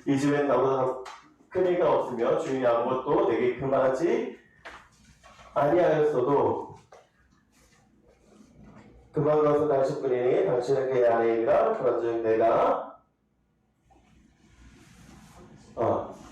이 집엔 나보다 큰 이가 없으며 주인이 아무것도 내게 금하지 아니하였어도 금한 것은 당신뿐이니 당신은 그의 아내이니라. 그런즉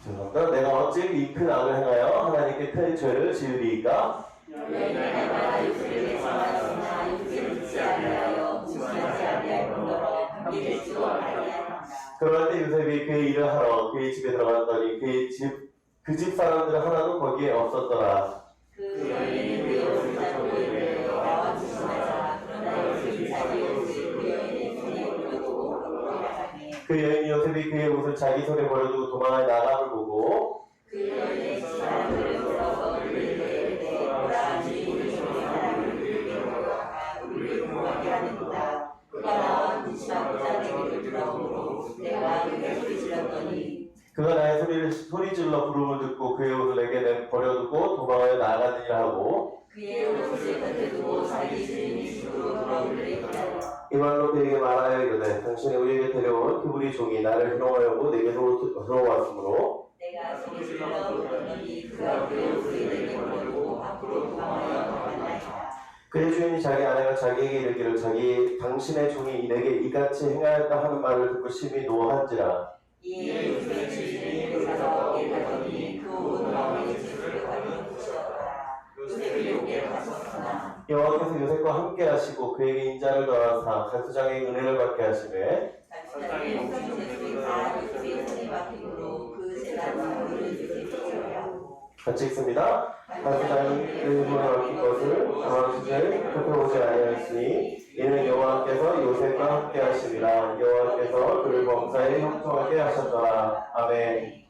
죄송합니다. 내가 어찌 이 큰 악을 행하여 하나님께 큰 죄를 지으리이까? 내가 요셉에게 전하였으나 요셉을 믿지 아니하여 증언하지 아니할 뿐더러 함께 될지도 아니하였다. 그럴 때 요셉이 그의 일을 하러 그의 집에 들어갔더니 그 집 사람들은 하나도 거기에 없었더라. 그 여인은 그 옷을 잡고 이르되 나와 조심하자. 그러나 요셉이 자기 옷을 그 여인의 손에 올려두고 밖으로 나가니 그 여인이 요셉이 그의 옷을 자기 손에 버려두고 도망하여 나감을 보고 그 여인의 사람들을 불러서 이르되 오라 주인이 주의 사람을 우리에게 모여다가 우리를 공하게 하는도다. 그가 나와 무시하고자 내게를 들어오므로 내가 그에게 소리질렀더니 그가 나의 소리질러 부름을 듣고 그의 옷을 내게 버려두고 도망하여 나가느니라 하고 그의 옷을 곁에 두고 자기 주인이 집으로 돌아오기를 기다려 이 말로 그에게 말하여 이르되 당신이 우리에게 데려온 그분이 종이 나를 희롱하려고 내게로 들어왔으므로 내가 소리질러 부르더니 그가 그의 옷을 내게 버려두고 밖으로 도망하여 나간다니라. 그의 주인이 자기 아내가 자기에게 이르기를 당신의 종이 내게 이같이 행하였다 하는 말을 듣고 심히 노한지라. 이에 요셉의 주인이 그 사자에게 가더니 그 옷은 왕의 집으로 가는 곳이었더라. 요셉이 여기에 갔었으나 여호와께서 요셉과 함께 하시고 그에게 인자를 더하사 간수장의 은혜를 받게 하시매 간수장의 모든 재물이 다 요셉의 손에 맡김으로 그 재단 사물을 요셉이 처리하고 같이 읽습니다. 간수장이 그 손에 맡긴 것을 당황시절 살펴보지 아니하였으니 이는 여호와께서 요셉과 함께 하시니라. 여호와께서 그를 범사에 형통하게 하셨더라. 아멘.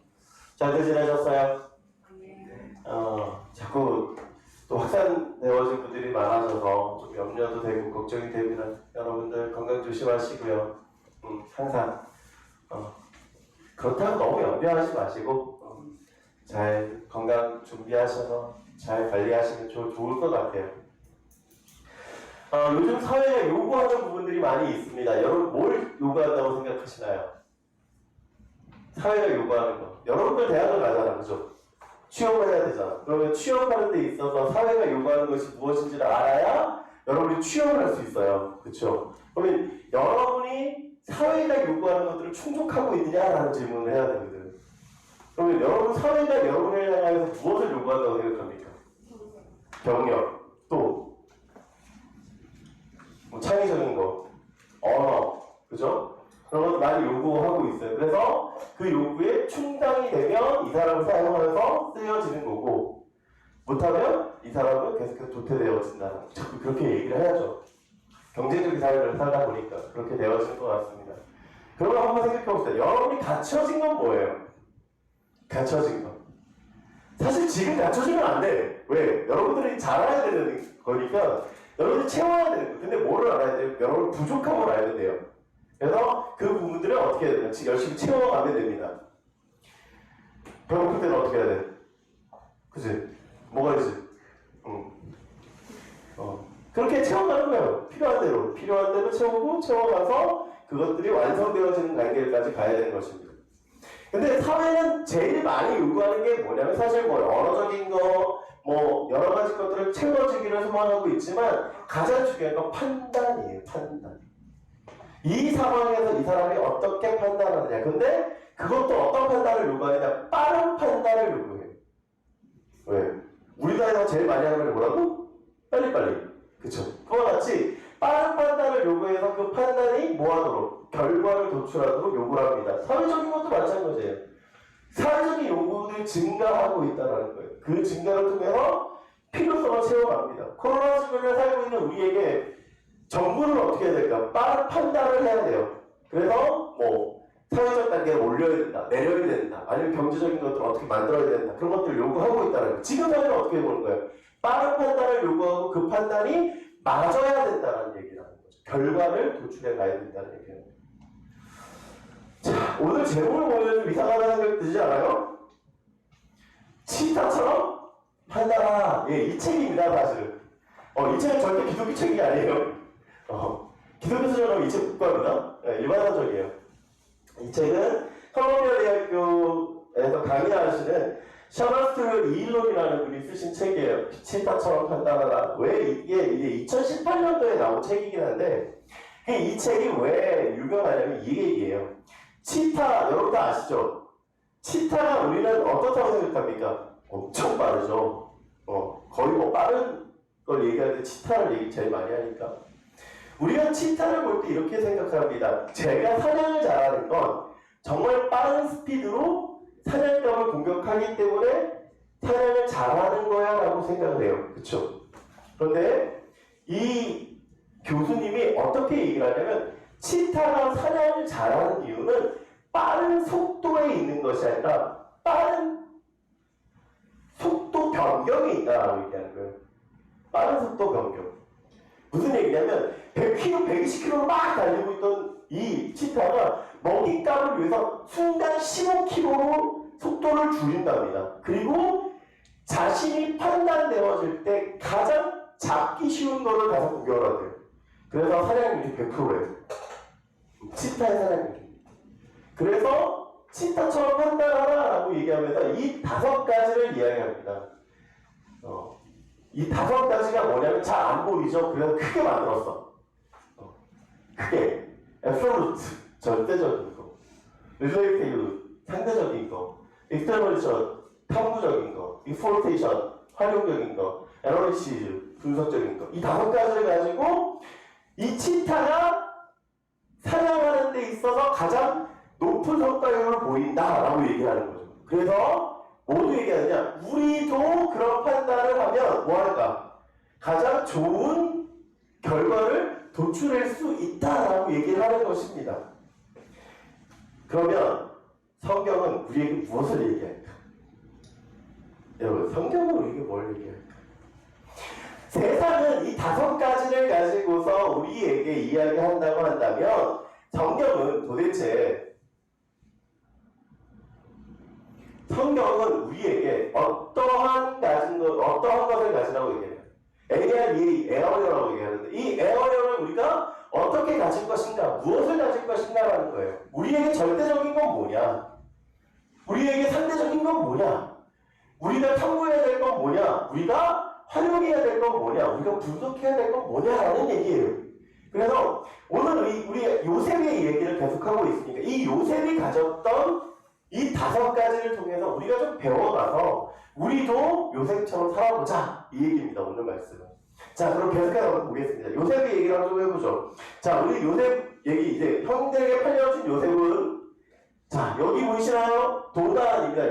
잘들 지내셨어요? 자꾸 또 확산되어진 분들이 많아져서 좀 염려도 되고 걱정이 됩니다. 여러분들 건강 조심하시고요. 항상 그렇다고 너무 염려하지 마시고 잘 건강 준비하셔서 잘 관리하시면 좋을 것 같아요. 요즘 사회가 요구하는 부분들이 많이 있습니다. 여러분 뭘 요구한다고 생각하시나요? 사회가 요구하는 거. 여러분들 대학을 가잖아, 그죠? 취업을 해야 되잖아. 그러면 취업하는 데 있어서 사회가 요구하는 것이 무엇인지를 알아야 여러분이 취업을 할 수 있어요. 그렇죠? 그러면 여러분이 사회가 요구하는 것들을 충족하고 있느냐라는 질문을 해야 되거든. 그러면 여러분 사회가 여러분을 향해서 무엇을 요구한다고 생각합니까? 경력, 또 창의적인 거, 언어, 그죠? 그런 것도 많이 요구하고 있어요. 그래서 그 요구에 충당이 되면 이 사람을 사용하면서 쓰여지는 거고 못하면 이 사람은 계속해서 도태되어진다는 거. 자꾸 그렇게 얘기를 해야죠. 경제적인 사회를 살다 보니까 그렇게 되어지는 것 같습니다. 그러면 한번 생각해 봅시다. 여러분이 갖춰진 건 뭐예요? 갖춰진 거. 사실 지금 갖춰지면 안 돼. 왜? 여러분들이 잘해야 되는 거니까 여러분들이 채워야 되는 거. 근데 뭐를 알아야 돼요? 여러분 부족함을 알아야 돼요. 그래서 그 부분들을 어떻게 해야 되나? 열심히 채워가면 됩니다. 배고플 때는 어떻게 해야 돼? 그치? 뭐가 있지? 그렇게 채워가는 거예요. 필요한 대로 채우고 채워가서 그것들이 완성되어지는 단계까지 가야 되는 것입니다. 근데 사회는 제일 많이 요구하는 게 뭐냐면 사실 언어적인 거, 여러 가지 것들을 채워지기를 소망하고 있지만 가장 중요한 건 판단이에요, 판단. 이 상황에서 이 사람이 어떻게 판단하느냐. 근데 그것도 어떤 판단을 요구하느냐. 빠른 판단을 요구해요. 왜? 우리나라에서 제일 많이 하는 건 뭐라고? 빨리빨리. 그쵸? 그와 같이 빠른 판단을 요구해서 그 판단이 뭐하도록? 결과를 도출하도록 요구를 합니다. 사회적인 것도 마찬가지예요. 사회적인 요구들이 증가하고 있다는 거예요. 그 증가를 통해서 필요성을 채워갑니다. 코로나 시국에 살고 있는 우리에게 정부는 어떻게 해야 될까? 빠른 판단을 해야 돼요. 그래서 사회적 단계를 올려야 된다, 내려야 된다, 아니면 경제적인 것들을 어떻게 만들어야 된다, 그런 것들을 요구하고 있다는 거예요. 지금 사회는 어떻게 보는 거예요? 빠른 판단을 요구하고 그 판단이 맞아야 된다는 얘기라는 거죠. 결과를 도출해 가야 된다는 얘기예요. 자, 오늘 제목을 보면 좀 이상하다는 생각 드시지 않아요? 치타처럼 판단하라. 예, 이 책입니다, 사실은. 이 책은 절대 기독교 책이 아니에요. 기독교 서적은 이 책 국가입니다. 네, 일반서적이에요. 이 책은 컬럼비아 대학교에서 강의하시는 샤널스트루 이일론이라는 분이 쓰신 책이에요. 치타처럼 판단하라. 왜 이게 2018년도에 나온 책이긴 한데 이 책이 왜 유명하냐면 이 얘기예요. 치타, 여러분 다 아시죠? 치타가 우리는 어떻다고 생각합니까? 엄청 빠르죠. 거의 뭐 빠른 걸 얘기할 때 치타를 얘기 제일 많이 하니까. 우리가 치타를 볼 때 이렇게 생각합니다. 제가 사냥을 잘하는 건 정말 빠른 스피드로 사냥감을 공격하기 때문에 사냥을 잘하는 거야 라고 생각을 해요. 그쵸? 그런데 이 교수님이 어떻게 얘기를 하냐면 치타가 사냥을 잘하는 이유는 빠른 속도에 있는 것이 아니라 빠른 속도 변경이 있다라고 얘기하는 거예요. 빠른 속도 변경. 무슨 얘기냐면 100km, 120km로 막 달리고 있던 이 치타가 먹잇감을 위해서 순간 15km로 속도를 줄인답니다. 그리고 자신이 판단되어질 때 가장 잡기 쉬운 거를 가서 공격을 하대요. 그래서 사냥률이 100%예요. 치타의 사냥률이. 그래서 치타처럼 판단하라 라고 얘기하면서 이 5가지를 이야기합니다. 이 5가지가 뭐냐면 잘 안 보이죠? 그래서 크게 만들었어. 크게. absolute, 절대적인 거. relative, 상대적인 거. externalization, 탐구적인 거. exploitation, 활용적인 거. analysis, 분석적인 거. 이 5가지를 가지고 이 치타가 사냥하는 데 있어서 가장 높은 성과율을 보인다라고 얘기하는 거죠. 그래서 모두 얘기하느냐? 우리도 그런 판단을 하면 뭐 할까? 가장 좋은 결과를 도출할 수 있다라고 얘기를 하는 것입니다. 그러면 성경은 우리에게 무엇을 얘기할까? 여러분, 성경은 우리에게 뭘 얘기할까? 세상은 이 5가지를 가지고서 우리에게 이야기한다고 한다면 성경은 우리에게 어떠한 것을 가지라고 얘기해요. 에어리어라고 얘기하는데 이 에어리어를 우리가 어떻게 가질 것인가, 무엇을 가질 것인가라는 거예요. 우리에게 절대적인 건 뭐냐? 우리에게 상대적인 건 뭐냐? 우리가 탐구해야 될 건 뭐냐? 우리가 활용해야 될 건 뭐냐? 우리가 분석해야 될 건 뭐냐라는 얘기예요. 그래서 오늘 우리 요셉의 얘기를 계속하고 있으니까 이 요셉이 가졌던 이 5가지를 통해서 우리가 좀 배워가서 우리도 요셉처럼 살아보자 이 얘기입니다. 오늘 말씀은. 자, 그럼 계속해서 보겠습니다. 요셉의 얘기를 한번 해보죠. 자, 우리 요셉 얘기 이제 형들에게 팔려진 요셉은 자, 여기 보이시나요? 도단입니다.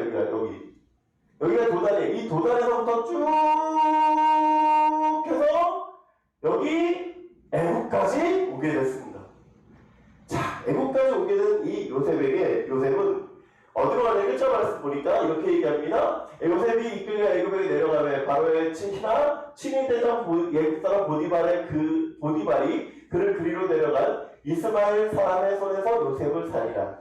여기가 도단이에요. 이 도단에서부터 쭉 해서 여기 애국까지 오게 됐습니다. 자, 애국까지 오게 된 이 요셉은 어디로 가냐 1절 말씀 보니까 이렇게 얘기합니다. 요셉이 이끌려 애굽에 내려가며 바로의 친인 대장 예굽사람 보디발이 그를 그리로 내려간 이스마엘 사람의 손에서 요셉을 살리라.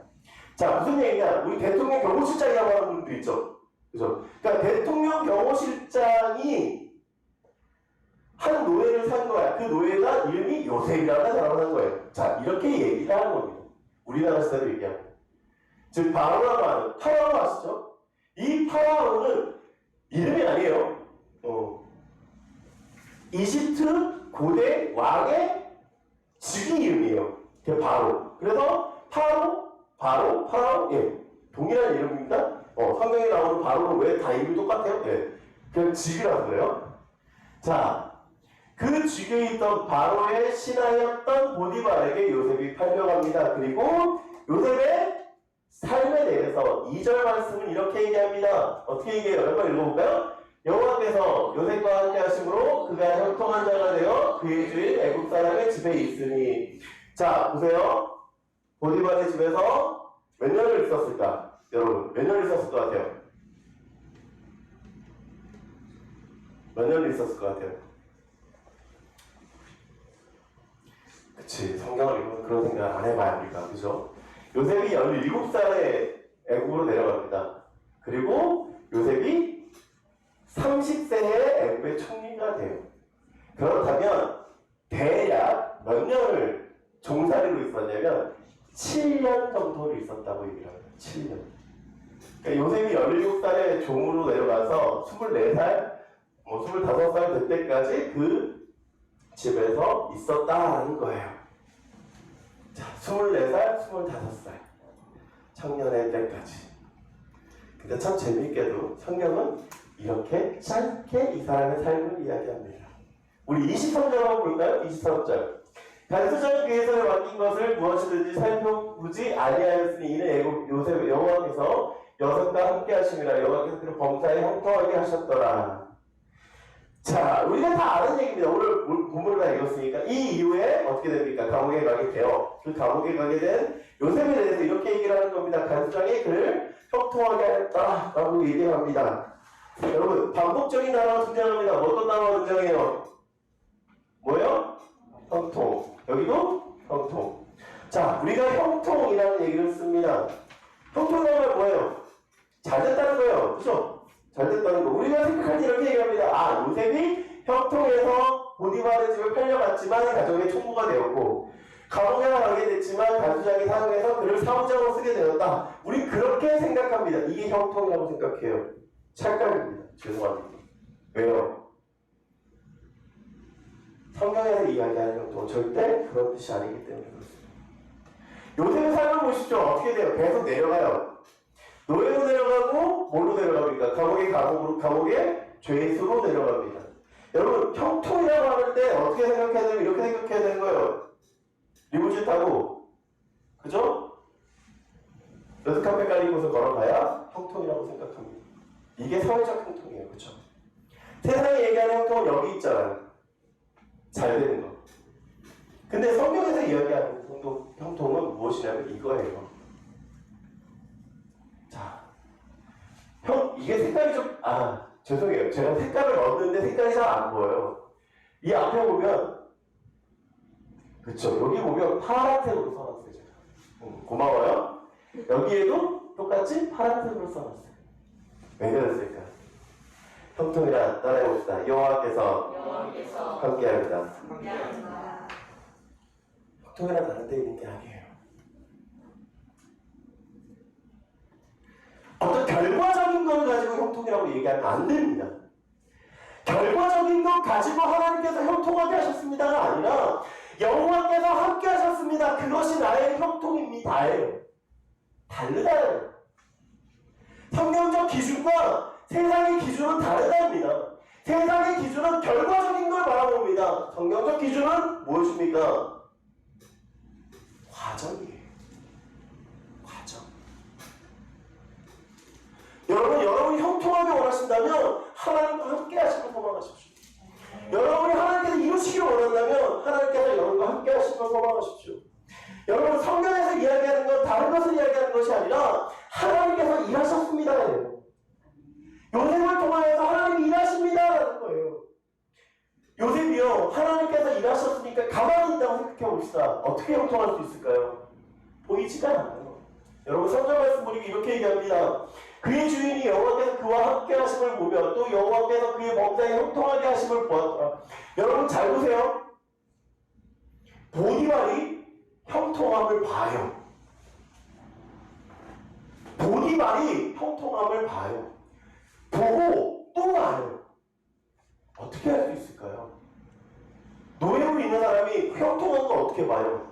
자, 무슨 얘기냐? 우리 대통령 경호실장이라고 하는 분도 있죠. 그죠? 그러니까 대통령 경호실장이 한 노예를 산 거야. 그 노예가 이름이 요셉이라는 사람을 산 거예요. 자, 이렇게 얘기를 하는 겁니다. 우리나라 시대로 얘기하면. 즉, 파라오라고 하는, 파라오 아시죠? 이 파라오는 이름이 아니에요. 이집트 고대 왕의 직위 이름이에요. 그게 바로. 그래서 파라오, 예. 동일한 이름입니다. 성경에 나오는 바로는 왜 다 이름이 똑같아요? 예. 그냥 직위라고 그래요. 자, 그 직위에 있던 바로의 신하였던 보디발에게 요셉이 팔려갑니다. 그리고 요셉의 삶에 대해서 2절 말씀은 이렇게 얘기합니다. 어떻게 얘기해요? 한번 읽어볼까요? 여호와께서 요셉과 함께 하심으로 그가 형통한 자가 되어 그의 주인 애굽 사람의 집에 있으니. 자, 보세요. 보디발의 집에서 몇 년을 있었을까? 여러분, 몇 년을 있었을 것 같아요? 몇 년을 있었을 것 같아요? 그치, 성경을 읽으면 그런 생각 안 해봐야 합니까? 그죠? 요셉이 17살에 애굽으로 내려갑니다. 그리고 요셉이 30세에 애굽의 총리가 돼요. 그렇다면 대략 몇 년을 종살이로 있었냐면 7년 정도를 있었다고 얘기를 합니다. 7년. 그러니까 요셉이 17살에 종으로 내려가서 24살, 25살 될 때까지 그 집에서 있었다는 거예요. 자, 24살, 25살. 청년의 때까지. 근데 참 재미있게도 성경은 이렇게 짧게 이 사람의 삶을 이야기합니다. 우리 23절 한번 볼까요? 23절. 간수장 귀에서 맡긴 것을 무엇이든지 살펴보지 아니하였으니 이는 요셉 여호와께서 여성과 함께 하심이라 여호와께서 그를 범사에 형통하게 하셨더라. 자, 우리가 다 아는 얘기입니다. 오늘 본문을 다 읽었으니까 이 이후에 어떻게 됩니까? 감옥에 가게 돼요. 그 감옥에 가게 된 요셉에 대해서 이렇게 얘기를 하는 겁니다. 간수장이 그를 형통하게 하였다라고 얘기합니다. 여러분, 반복적인 단어가 등장합니다. 어떤 단어가 등장해요? 뭐예요? 형통. 여기도 형통. 자, 우리가 형통이라는 얘기를 씁니다. 형통이라는 건 뭐예요? 잘 됐다는 거예요. 그죠? 잘 됐다는 거. 우리가 생각할 때 이렇게 얘기합니다. 아, 요셉이 형통해서 보디발의 집을 팔려갔지만 가정의 총무가 되었고, 감옥에 가게 됐지만 간수장이 사용해서 그를 사무장으로 쓰게 되었다. 우리 그렇게 생각합니다. 이게 형통이라고 생각해요. 착각입니다. 죄송합니다. 왜요? 성경에서 이야기하는 형통은 절대 그런 뜻이 아니기 때문에 그렇습니다. 요셉의 삶을 보십시오. 어떻게 돼요? 계속 내려가요. 노예로 내려가고 뭘로 내려갑니까? 감옥에 죄수로 내려갑니다. 여러분, 형통이라고 하는데 어떻게 생각해야 되면 이렇게 생각해야 되는 거예요. 리무진 타고, 그죠? 레드카펫 깔린 곳을 걸어가야 형통이라고 생각합니다. 이게 사회적 형통이에요. 그죠? 세상이 얘기하는 형통은 여기 있잖아요. 잘 되는 거. 근데 성경에서 이야기하는 형통은 무엇이냐면 이거예요. 자, 이게 색깔이 좀, 죄송해요. 제가 색깔을 넣었는데 색깔이 잘 안 보여요. 이 앞에 보면, 그쵸. 여기 보면 파란색으로 써놨어요. 제가. 고마워요. 여기에도 똑같이 파란색으로 써놨어요. 왜 그랬을까? 형통이라 따라해봅시다. 여호와께서 함께합니다. 형통이라 다른 데 있는 게 아니에요. 어떤 결과적인 걸 가지고 형통이라고 얘기하면 안 됩니다. 결과적인 것 가지고 하나님께서 형통하게 하셨습니다가 아니라 여호와께서 함께 하셨습니다. 그것이 나의 형통입니다예요. 다르다예요. 성경적 기준과 세상의 기준은 다르답니다. 세상의 기준은 결과적인 걸 바라봅니다. 성경적 기준은 무엇입니까? 과정이에요. 과정. 여러분이 형통하게 원하신다면 하나님과 함께 하시길 소망하십시오. 여러분이 하나님께서 이루시기를 원한다면 하나님께서 여러분과 함께 하시길 소망하십시오. 여러분, 성경에서 이야기하는 건 다른 것을 이야기하는 것이 아니라 하나님께서 일하셨습니다예요. 요셉을 통하여서 하나님이 일하십니다라는 거예요. 요셉이요, 하나님께서 일하셨으니까 가만히 있다고 생각해 봅시다. 어떻게 형통할 수 있을까요? 보이지가 않아요. 여러분, 성경 말씀 보니까 이렇게 얘기합니다. 그의 주인이 여호와께서 그와 함께 하심을 보며 또 여호와께서 그의 범사에 형통하게 하심을 보았더라. 여러분, 잘 보세요. 보디발이 형통함을 봐요. 보디발이 형통함을 봐요. 보고 또 봐요. 어떻게 할 수 있을까요? 노예로 있는 사람이 형통한 걸 어떻게 봐요?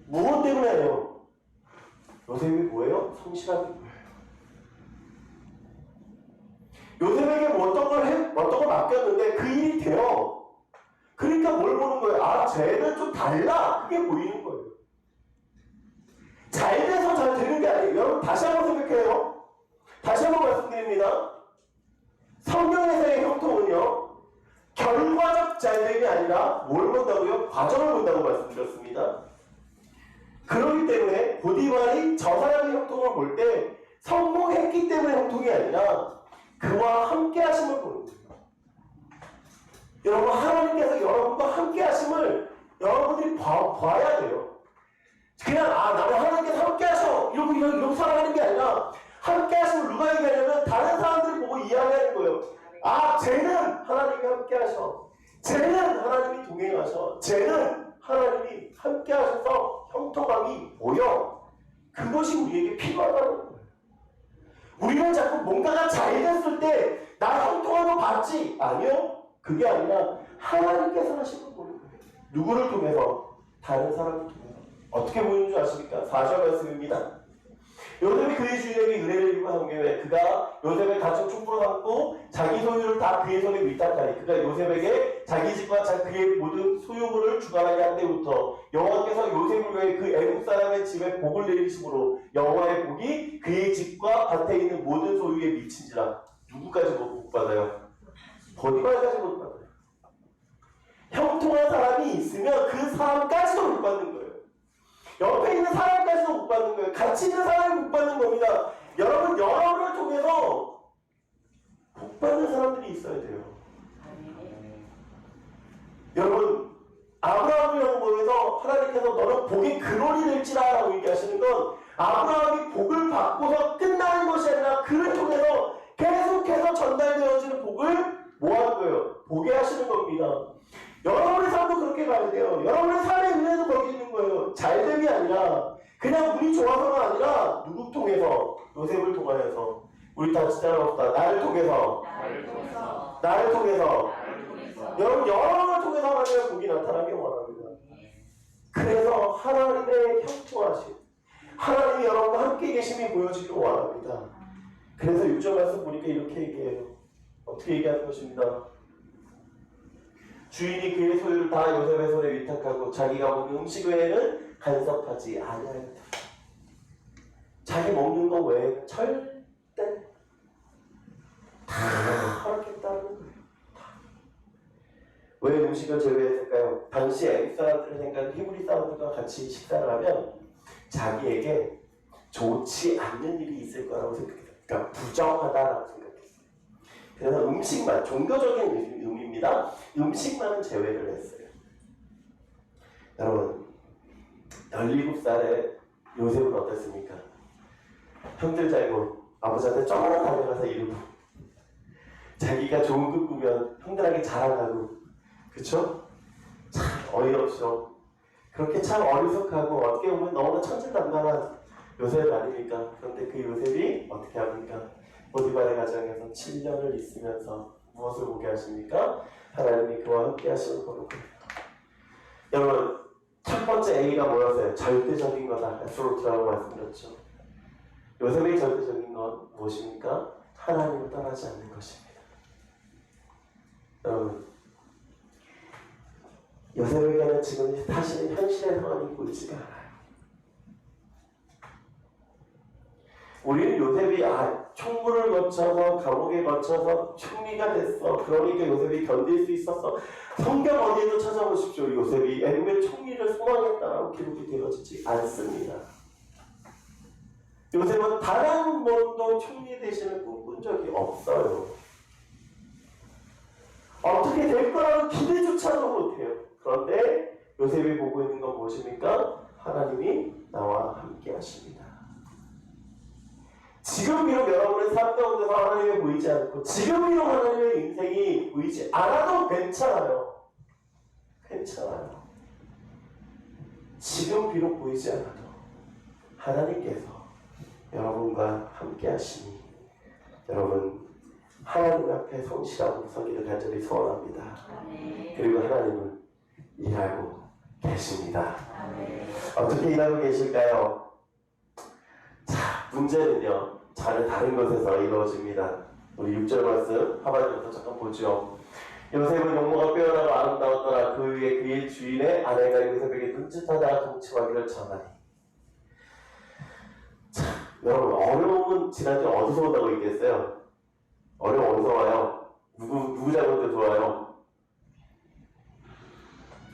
무엇 때문에 해요? 요셉이 뭐예요? 성실함이 뭐예요? 요셉에게 어떤 걸 맡겼는데 그 일이 돼요. 그러니까 뭘 보는 거예요? 쟤는 좀 달라. 그게 보이는 거예요. 잘 돼서 잘 되는 게 아니에요. 여러분, 다시 한번 생각해요. 다시 한번 말씀드립니다. 성경에서의 형통은요, 결과적 잘됨이 아니라 뭘 본다고요? 과정을 본다고 말씀드렸습니다. 그렇기 때문에 보디발이 저 사람의 형통을 볼 때 성공했기 때문에 형통이 아니라 그와 함께 하심을 보는 거예요. 여러분, 하나님께서 여러분과 함께 하심을 여러분들이 봐야 돼요. 그냥 나는 하나님께서 함께 하셔 이러고 살아가는 게 아니라 함께 하심을 누가 얘기하냐면 다른 사람들이 보고 이야기하는 거예요. 쟤는 하나님이 함께 하셔. 쟤는 하나님이 동행하셔. 쟤는 하나님이 함께 하셔서 형통함이 보여. 그것이 우리에게 필요하다는 거예요. 우리는 자꾸 뭔가가 잘 됐을 때 나 형통함을 받지. 아니요. 그게 아니라 하나님께서 하시는 거예요. 누구를 통해서? 다른 사람을 통해서. 어떻게 보이는 줄 아십니까? 4절 말씀입니다. 요셉이 그의 주인에게 의뢰를 요구한 경우에 그가 요셉의 가축 충분히 갖고 자기 소유를 다 그의 손에 위탁하니 그가 요셉에게 자기 집과 그의 모든 소유물을 주관하게 한 때부터 여호와께서 요셉을 위해 그 애국 사람의 집에 복을 내리심으로 여호와의 복이 그의 집과 밭에 있는 모든 소유에 미친지라. 누구까지 못 받아요? 보디발까지 못 받아요. 형통한 사람이 있으면 그 사람까지도 못 받는 거예요. 옆에 있는 사람까지도 못 받는 거예요. 같이 있는 사람이 못 받는 겁니다. 여러분, 여러분을 통해서 복 받는 사람들이 있어야 돼요. 여러분, 아브라함을 영광에서 하나님께서 너는 복의 근원이 될지라 라고 얘기하시는 건 아브라함이 복을 받고서 끝나는 것이 아니라 그를 통해서 계속해서 전달되어지는 복을 뭐 하는 거예요? 보게 하시는 겁니다. 여러분의 삶도 그렇게 가야 돼요. 여러분의 삶의 은혜도 거기 있는 거예요. 잘됨이 아니라 그냥 운이 좋아서가 아니라 누구 통해서? 요셉을 통하여서. 우리 다 진짜 없다. 나를 통해서. 여러분, 여러분을 통해서 하나님의 복이 나타나길 원합니다. 그래서 하나님의 형통하심, 하나님이 여러분과 함께 계심이 보여지길 원합니다. 그래서 6절 말씀 보니까 이렇게 얘기해요. 어떻게 얘기하는 것입니다. 주인이 그의 소유를 다 요셉의 손에 위탁하고 자기가 먹는 음식 외에는 간섭하지 아니하였다. 자기 먹는 거 외에는 절대 다 허락했다는 거예요. 왜 음식을 제외했을까요? 당시 애국 사람들의 생각은 히브리 사람들과 같이 식사를 하면 자기에게 좋지 않는 일이 있을 거라고 생각했어요. 그러니까 부정하다라고 생각했어요. 그래서 음식만, 종교적인 의미입니다. 음식만은 제외를 했어요. 여러분, 17살의 요셉은 어땠습니까? 형들 잘고 아버지한테 쫙 달려가서 이루고 자기가 좋은 꿈 꾸면 형들에게 자랑하고, 그쵸? 참 어이없죠. 그렇게 참 어리석하고 어떻게 보면 너무나 천진난만한 요셉 아닙니까? 그런데 그 요셉이 어떻게 합니까? 보디발의 가정에서 7년을 있으면서 무엇을 보게 하십니까? 하나님이 그와 함께 하시는 거로 보여요. 여러분, 첫 번째 A가 뭐였어요? 절대적인 거다. absolute라고 말씀드렸죠. 요셉의 절대적인 건 무엇입니까? 하나님을 떠나지 않는 것입니다. 여러분, 요셉에게는 지금 사실은 현실의 상황이 보이지가 않아요. 우리는 요셉이 총무를 거쳐서 감옥에 거쳐서 총리가 됐어. 그러니까 요셉이 견딜 수 있었어. 성경 어디에도 찾아보십시오. 요셉이 애굽의 총리를 소망했다라고 기록이 되어지지 않습니다. 요셉은 단 한 번도 총리 되시는 꿈꾼 적이 없어요. 어떻게 될 거라고 기대조차도 못해요. 그런데 요셉이 보고 있는 건 무엇입니까? 하나님이 나와 함께 하십니다. 지금 비록 여러분의 삶 가운데서 하나님이 보이지 않고 지금 비록 하나님의 인생이 보이지 않아도 괜찮아요. 괜찮아요. 지금 비록 보이지 않아도 하나님께서 여러분과 함께 하시니 여러분 하나님 앞에 성실하고 서기를 간절히 소원합니다. 그리고 하나님은 일하고 계십니다. 어떻게 일하고 계실까요? 자, 문제는요, 전혀 다른 것에서 이루어집니다. 우리 6절 말씀 하반절부터 잠깐 보죠. 요셉은 용모가 빼어나고 아름다웠더라. 그 위에 그의 주인의 아내가 요셉에게 눈짓하다가 동침하기를 전하니. 자, 여러분, 어려움은 지난주에 어디서 온다고 얘기했어요? 어려움 어디서 와요? 누구 잘못돼서 와요?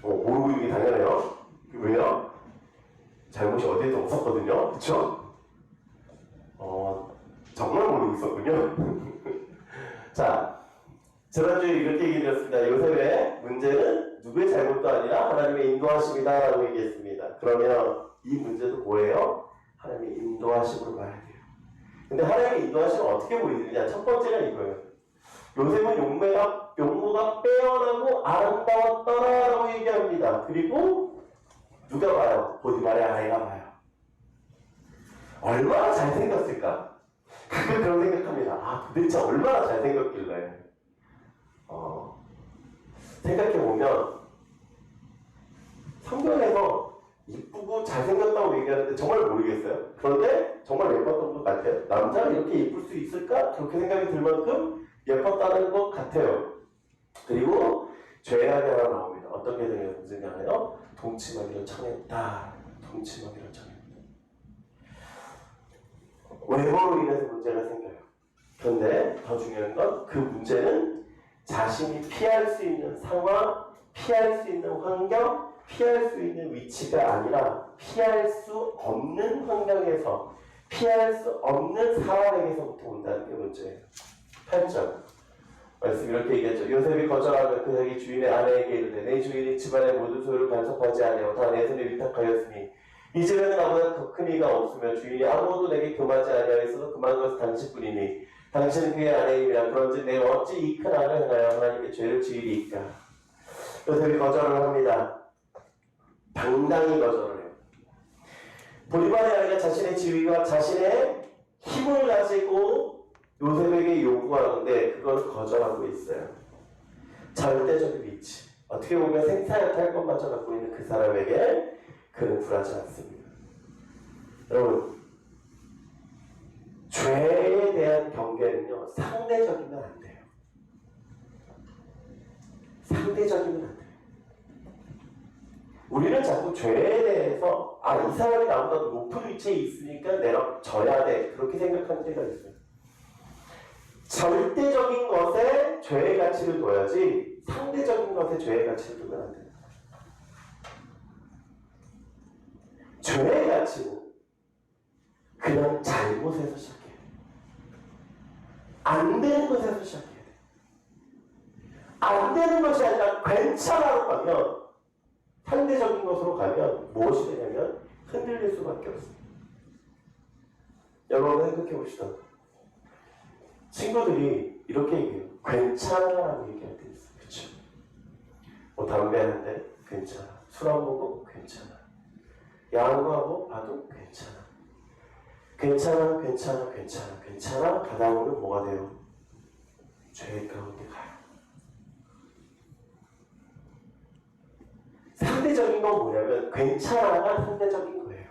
모르고 있는 게 당연해요. 왜요? 잘못이 어디에도 없었거든요. 그쵸? 정말 모르고 있었군요. 자, 지난주에 이렇게 얘기드렸습니다. 요셉의 문제는 누구의 잘못도 아니라 하나님의 인도하심이다 라고 얘기했습니다. 그러면 이 문제도 뭐예요? 하나님의 인도하심으로 봐야 돼요. 근데 하나님의 인도하심은 어떻게 보이느냐? 첫 번째가 이거예요. 요셉은 용모가 빼어나고 아름다웠더라 라고 얘기합니다. 그리고 누가 봐요? 보디발의 아내가 봐요. 얼마나 잘생겼을까? 가끔 그런 생각합니다. 아, 도대체 얼마나 잘생겼길래. 생각해보면 성경에서 이쁘고 잘생겼다고 얘기하는데 정말 모르겠어요. 그런데 정말 예뻤던 것 같아요. 남자가 이렇게 예쁠 수 있을까? 그렇게 생각이 들 만큼 예뻤다는 것 같아요. 그리고 죄악이 하나 나옵니다. 어떤 게 등장하나요? 동침하기를 청했다. 동침하기를 청했다. 외모로 인해서 문제가 생겨요. 그런데 더 중요한 건 그 문제는 자신이 피할 수 있는 상황, 피할 수 있는 환경, 피할 수 있는 위치가 아니라 피할 수 없는 환경에서, 피할 수 없는 사람에게서부터 온다는 게 문제예요. 8절 말씀 이렇게 얘기했죠. 요셉이 거절하며 그 자기 주인의 아내에게 이르되 내 주인이 집안의 모든 소유를 간섭하지 아니하고 다 내 손에 위탁하였으니 이 집에는 나보다 더 큰 이가 없으며 주인이 아무도 내게 금하지 아니하였어도 금한 것은 당신뿐이니 당신은 그의 아내임이라. 그런지 내가 어찌 이 큰 악을 행하여 하나님께 죄를 지으리이까. 요셉이 거절을 합니다. 당당히 거절을 해요. 보디발의 아내가 자신의 지위와 자신의 힘을 가지고 요셉에게 요구하는데 그걸 거절하고 있어요. 절대적인 위치. 어떻게 보면 생사역할 것마저 갖고 있는 그 사람에게 그는 굴하지 않습니다. 여러분, 죄에 대한 경계는요, 상대적이면 안 돼요. 상대적이면 안 돼요. 우리는 자꾸 죄에 대해서 이 사람이 나보다 높은 위치에 있으니까 내가 져야 돼. 그렇게 생각하는 때가 있어요. 절대적인 것에 죄의 가치를 둬야지 상대적인 것에 죄의 가치를 두면 안 돼요. 죄의 가치는 그냥 잘못에서 시작해요. 안 되는 것에서 시작해야 돼요. 안 되는 것이 아니라 괜찮아로 가면, 상대적인 것으로 가면 무엇이 되냐면 흔들릴 수밖에 없습니다. 여러분 생각해 봅시다. 친구들이 이렇게 얘기해요. 괜찮아라고 얘기할 때 있어요. 그렇죠? 뭐 담배 하는데 괜찮아. 술 안 먹고 괜찮아. 야구하고 봐도 괜찮아. 괜찮아, 괜찮아, 괜찮아, 괜찮아. 가다 보면 뭐가 돼요? 죄 가운데 가요. 상대적인 건 뭐냐면 괜찮아가 상대적인 거예요.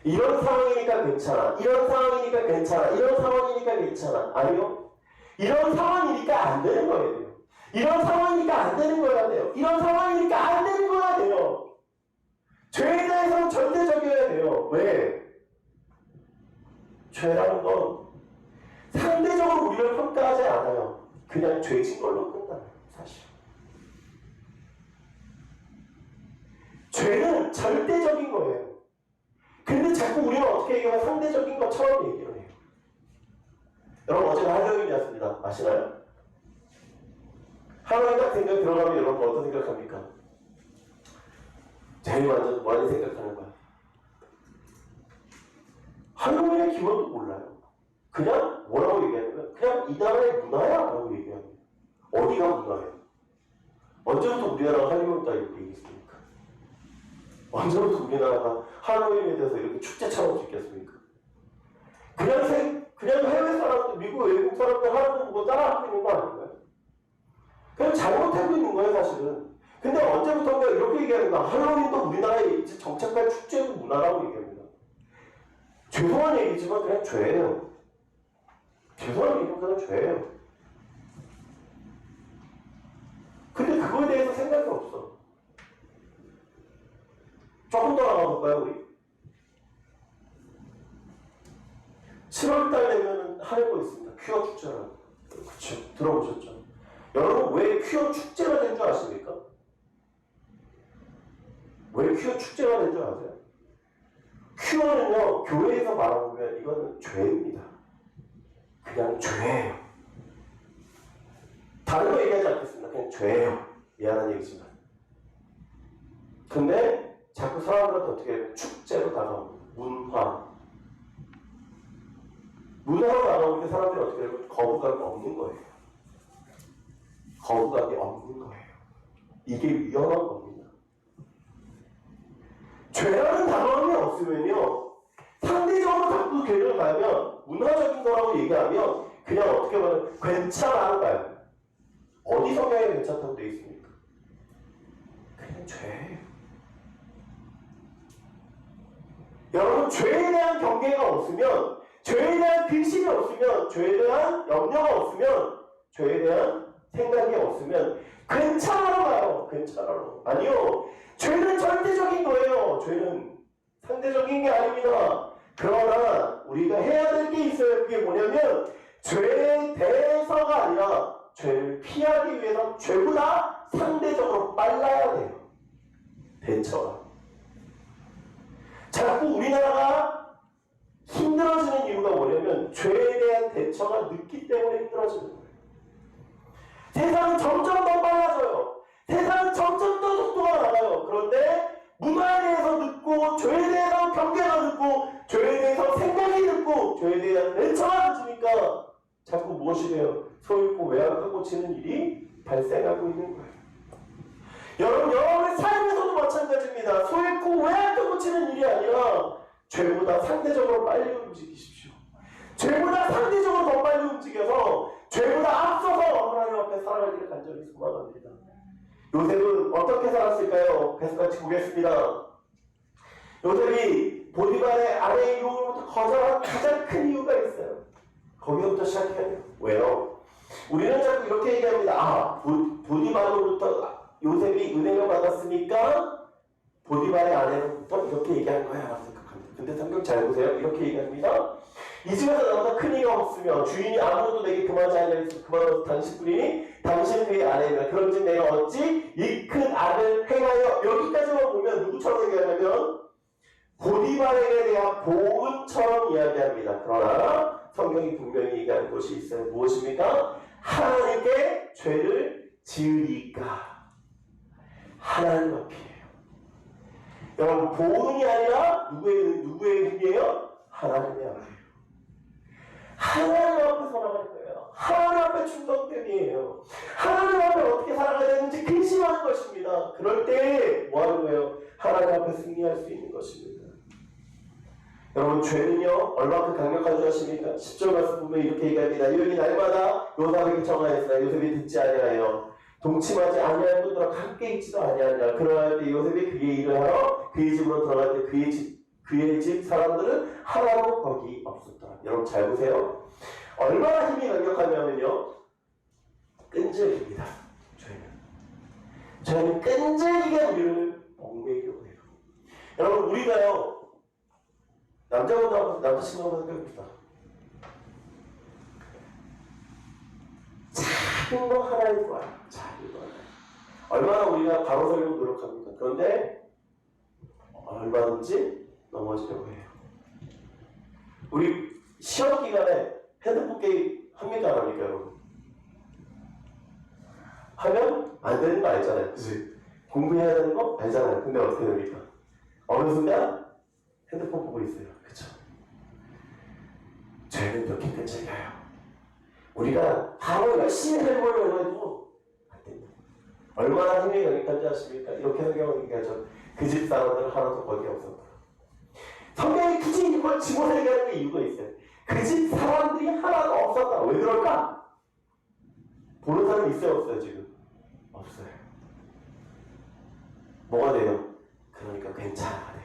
이런 상황이니까 괜찮아. 이런 상황이니까 괜찮아. 이런 상황이니까 괜찮아. 아니요. 이런 상황이니까 안 되는 거예요. 이런 상황이니까 안 되는 거야 돼요. 이런 상황이니까 안 되는 거야 돼요. 죄에 대해서는 절대적이어야 돼요. 왜? 죄라는 건 상대적으로 우리를 평가하지 않아요. 그냥 죄진 걸로 끝나요. 사실. 죄는 절대적인 거예요. 근데 자꾸 우리는 어떻게 얘기하면 상대적인 것처럼 얘기를 해요. 여러분 어제가 할로윈이었습니다. 아시나요? 할로윈 딱 생각 들어가면 여러분 어떤 생각합니까? 제일 먼저 많이 생각하는 거야. 할로윈의 기원도 몰라요. 그냥 뭐라고 얘기하냐면 그냥 이 나라의 문화야 라고 얘기합니다. 어디가 문화예요? 언제부터 우리나라가 할로윈 따 이렇게 얘기했습니까? 언제부터 우리나라가 할로윈에 대해서 이렇게 축제처럼 짓겠습니까? 그냥 해외 사람들, 미국 외국 사람들 하는 거 보고 따라하고 있는 거 아닌가요? 그냥 잘못하고 있는 거예요, 사실은. 근데 언제부턴가 이렇게 얘기합니다. 할로윈도 우리나라에 이제 정착할 축제고 문화라고 얘기합니다. 죄송한 얘기지만 그냥 죄예요. 죄송한 얘기지만 그냥 죄예요. 근데 그거에 대해서 생각이 없어. 조금 더 나가볼까요, 우리? 7월달 되면 하는 거 있습니다. 퀴어 축제라고. 그쵸? 들어보셨죠? 여러분, 왜 퀴어 축제가 된 줄 아십니까? 왜 퀴어 축제가 된 줄 아세요? 퀴어는요, 교회에서 말하면 이거는 죄입니다. 그냥 죄예요. 다른 거 얘기하지 않겠습니다. 그냥 죄예요. 미안한 얘기지만. 근데 자꾸 사람들한테 어떻게 해요? 축제로 다가옵니다. 문화로 다가오는데 사람들이 어떻게 해요? 거부감이 없는 거예요. 거부감이 없는 거예요. 이게 위험한 겁니다. 죄라는 단어가 없으면요, 상대적으로 자꾸 괴를 가면 문화적인 거라고 얘기하면 그냥 어떻게 보면 괜찮아는 거예요. 어디 성경에 괜찮다고 되어 있습니까? 그냥 죄예요. 여러분, 죄에 대한 경계가 없으면, 죄에 대한 근심이 없으면, 죄에 대한 염려가 없으면, 죄에 대한 생각이 없으면 괜찮아로 가요. 괜찮아로. 아니요. 죄는 절대적인 거예요. 죄는 상대적인 게 아닙니다. 그러나 우리가 해야 될 게 있어요. 그게 뭐냐면 죄에 대해서가 아니라 죄를 피하기 위해서 죄보다 상대적으로 빨라야 돼요. 대처가. 자꾸 우리나라가 힘들어지는 이유가 뭐냐면 죄에 대한 대처가 늦기 때문에 힘들어지는 거예요. 세상은 점점 더 빨라져요. 세상은 점점 더 속도가 나가요. 그런데 문화에 대해서 늦고, 죄에 대해서 경계가 늦고, 죄에 대해서 생각이 늦고, 죄에 대한 대처가 늦으니까 자꾸 무엇이 돼요? 소잃고 외양간 고치는 일이 발생하고 있는 거예요. 여러분, 여러분의 삶에서도 마찬가지입니다. 소잃고 외양간 고치는 일이 아니라 죄보다 상대적으로 빨리 움직이십시오. 죄보다 상대적으로 더 빨리 움직여서 죄보다 앞서서 하나님 앞에 살아가기를 간절히 소망합니다. 요셉은 어떻게 살았을까요? 계속 같이 보겠습니다. 요셉이 보디발의 아내 이름으로부터 거절한 가장 큰 이유가 있어요. 거기서부터 시작해야 돼요. 왜요? 우리는 자꾸 이렇게 얘기합니다. 보디발로부터 요셉이 은혜를 받았으니까 보디발의 아내로부터 이렇게 얘기한 거야 라고 생각합니다. 근데 성경 잘 보세요. 이렇게 얘기합니다. 이 집에서 나보다 큰 이가 없으며 주인이 아무도 내게 그만하지 아니하였으니 그만하서 당신뿐이니 당신 그의 아내이라. 그런즉 내가 어찌 이 큰 악을 행하여. 여기까지만 보면 누구처럼 얘기하냐면 보디발에게 대한 보응처럼 이야기합니다. 그러나 성경이 분명히 얘기하는 것이 있어요. 무엇입니까? 하나님께 죄를 지으니까 하나님 앞이에요. 여러분, 보응이 아니라 누구의 힘이에요? 하나님의 앞이에요. 하나님 앞에 살아갈 거예요. 하나님 앞에 충성됨이에요. 하나님 앞에 어떻게 살아가야 되는지 근심하는 것입니다. 그럴 때 뭐 하는 거예요? 하나님 앞에 승리할 수 있는 것입니다. 여러분, 죄는요 얼마큼 강력한 줄 아십니까? 10절 말씀 보면 이렇게 얘기합니다. 이러니 날마다 요셉에게 청하였으나 요셉이 듣지 아니하여 동침하지 아니할 뿐더러 함께 있지도 아니하니라. 그러할 때 요셉이 그의 일을 하러 그의 집으로 들어갈 때 그의 집 사람들은 하나도 거기 없었더라. 여러분 잘 보세요. 얼마나 힘이 강력하냐면요, 끈질깁니다. 죄는 끈질기게 우리를 얽매이려고 해요. 여러분, 우리가요 남자친구하고 생각해봅시다. 작은 거 하나일 거야. 작은 거 하나. 얼마나 우리가 바로 서려고 노력합니까? 그런데 얼마든지 넘어지려고 해요. 우리 시험 기간에 핸드폰 게임 합니까 안 합니까, 여러분? 하면 안 되는 거 알잖아요. 그치? 공부해야 되는 거 알잖아요. 근데 어떻게 됩니까? 어느 순간 핸드폰 보고 있어요. 그쵸? 죄는 그렇게 끈질겨요. 우리가 바로 열심히 해보려고 해도 안 됩니다. 얼마나 힘이 강력한지 아십니까? 이렇게 성경은 얘기하죠. 그 집 사람들은 하나도 거기 없었다. 성경이 굳이 이걸 집어서 얘기하는 게 이유가 있어요. 그 집 사람들이 하나도 없었다. 왜 그럴까? 보는 사람 있어요, 없어요, 지금? 없어요. 뭐가 돼요? 그러니까 괜찮아 돼요.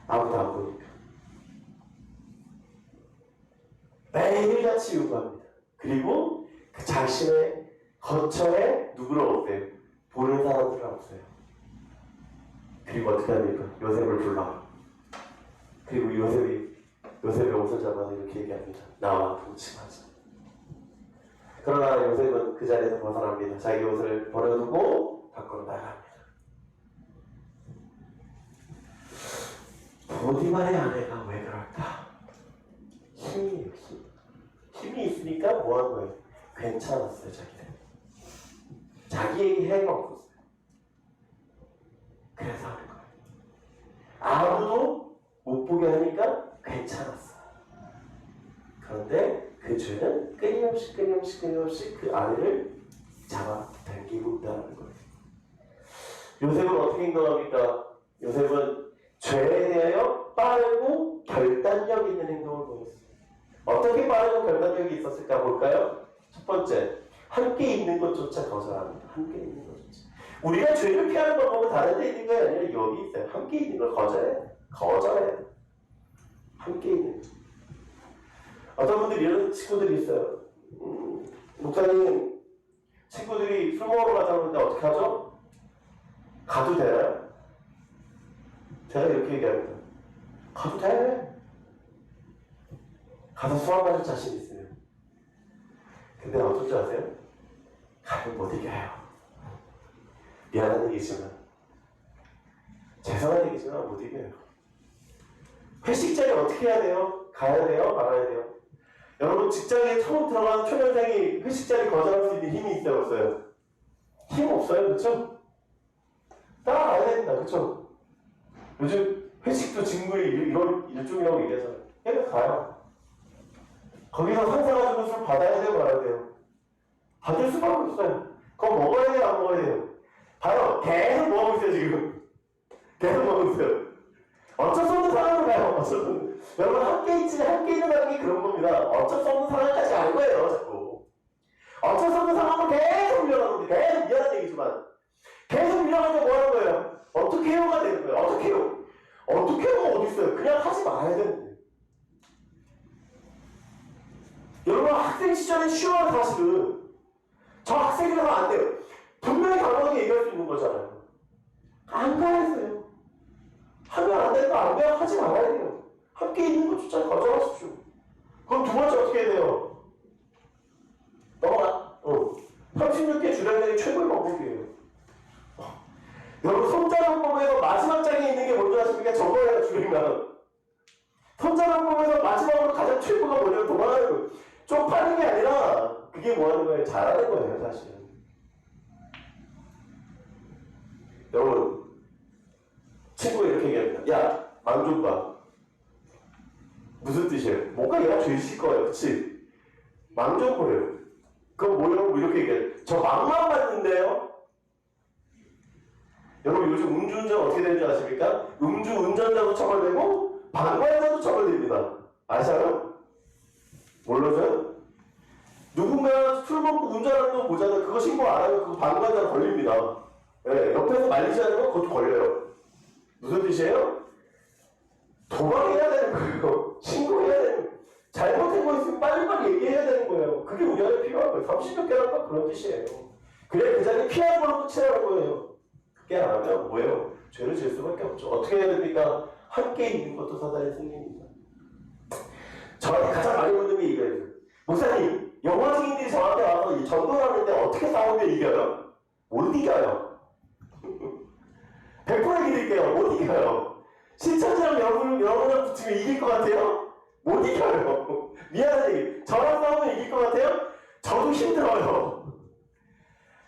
아무도 안 보니까. 매일같이 요구합니다. 그리고 그 자신의 거처에 누구를 없애요? 보는 사람들은 없어요. 그리고 어떻게 합니까? 요셉을 불러. 그리고 요셉의 옷을 잡아서 이렇게 얘기합니다. 나와 동침하자. 그러나 요셉은 그 자리에서 벗어납니다. 자기 옷을 버려두고 밖으로 나갑니다. 보디발의 아내가 왜 그럴까? 힘이에요, 힘. 힘이 있으니까 뭐 한 거예요? 괜찮았어요, 자기는. 자기에게 해가 없었어요. 그래서 하는 거예요. 아무도 못 보게 하니까 괜찮았어요. 그런데 그 죄는 끊임없이 그 아내를 잡아 당기고 있다는 거예요. 요셉은 어떻게 행동합니까? 요셉은 죄에 대하여 빠르고 결단력 있는 행동을 보였어요. 어떻게 빠르고 결단력이 있었을까 볼까요? 첫 번째, 함께 있는 것조차 거절합니다. 함께 있는 것조차. 우리가 죄를 피하는 방법은 다른 데 있는 게 아니라 여기 있어요. 함께 있는 걸 거절해. 함께 있는 거. 어떤 분들이 이런 친구들이 있어요. 목사님, 친구들이 술 먹으러 가자고 하는데 어떻게 하죠? 가도 되나요? 제가 이렇게 얘기합니다. 가도 돼. 가서 술 한 마실 자신 있어요. 근데 어떨 줄 아세요? 가면 못 이겨요. 미안한 얘기지만, 죄송한 얘기지만 못 이겨요. 회식 자리 어떻게 해야 돼요? 가야 돼요? 말아야 돼요? 여러분, 직장에 처음 들어간 초년생이 회식 자리 거절할 수 있는 힘이 있어요? 없어요? 힘 없어요? 그렇죠? 따라가야 됩니다. 그렇죠? 요즘 회식도 직무의 일종이라고 얘기하잖아요. 그냥 가요. 거기서 상사가 주는 술 받아야 돼요? 말아야 돼요? 받을 수밖에 없어요. 그거 먹어야 돼요? 안 먹어야 돼요? 봐요. 계속 먹고 있어요, 지금. 계속 먹고 있어요. 어쩔 수 없는 상황으로 가요. 어쩔 수 없는. 여러분, 함께 있지, 함께 있는 게 그런 겁니다. 어쩔 수 없는 상황까지 알 거예요, 자꾸. 어쩔 수 없는 상황으로 계속 밀려나는 건데, 계속 미안한 얘기지만. 계속 밀려나면 뭐 하는 거예요? 어떻게 해요가 되는 거예요. 어떻게 해요? 어떻게 해요가 어디 있어요? 그냥 하지 말아야 되는데. 여러분, 학생 시절에 쉬워요, 사실은. 저 학생이라서 안 돼요. 분명히 강하게 얘기할 수 있는 거잖아요. 안 가야겠어요. 하면 안 된다, 안 돼요? 하지 말아야 돼요. 함께 있는 것조차 거절하십시오. 그럼 두 번째 어떻게 해야 돼요? 넘어가. 36개 주량량이 최고의 방법이에요. 여러분, 손자병법에서 마지막 장에 있는 게 뭔지 아십니까? 저거예요, 주량량. 손자병법에서 마지막으로 가장 최고가 뭐냐면 도망가는 거예요. 쪽파는 게 아니라 그게 뭐 하는 거예요? 잘하는 거예요, 사실. 여러분, 친구가 이렇게 얘기합니다. 야, 망 좀 봐. 무슨 뜻이에요? 뭔가 얘가 죄질 거예요, 그치? 망 좀 보래요. 그럼 뭐예요? 이렇게 얘기해요. 저 망만 봤는데요? 여러분, 요즘 음주운전 어떻게 되는지 아십니까? 음주운전자도 처벌되고 방관자도 처벌됩니다. 아시아요? 몰라서요? 누군가 술 먹고 운전하는 거 보잖아요. 그거 신고 안 하면 그거 방관자로 걸립니다. 네, 옆에서 말리지 않으면 그것도 걸려요. 무슨 뜻이에요? 도망해야 되는 거예요. 신고해야 되는 거예요. 잘못한 거 있으면 빨리빨리 얘기해야 되는 거예요. 그게 우리한테 필요한 거예요. 30몇 개랄까 그런 뜻이에요. 그래, 그 자리에 피하는 걸로 끝이라는 거예요. 그게 안 하면 뭐예요? 죄를 지을 수밖에 없죠. 어떻게 해야 됩니까? 함께 있는 것도 사단의 승리입니다. 저한테 가장 많이 묻는 게 이거예요. 목사님, 영화 증인들이 저한테 와서 이 전도를 하는데 어떻게 싸우면 이겨요? 못 이겨요. 100% 얘기드릴게요. 못 이겨요. 신천지랑 여러분이랑 붙으면 이길 것 같아요? 못 이겨요. 미안한 얘기. 저랑 싸우면 이길 것 같아요? 저도 힘들어요.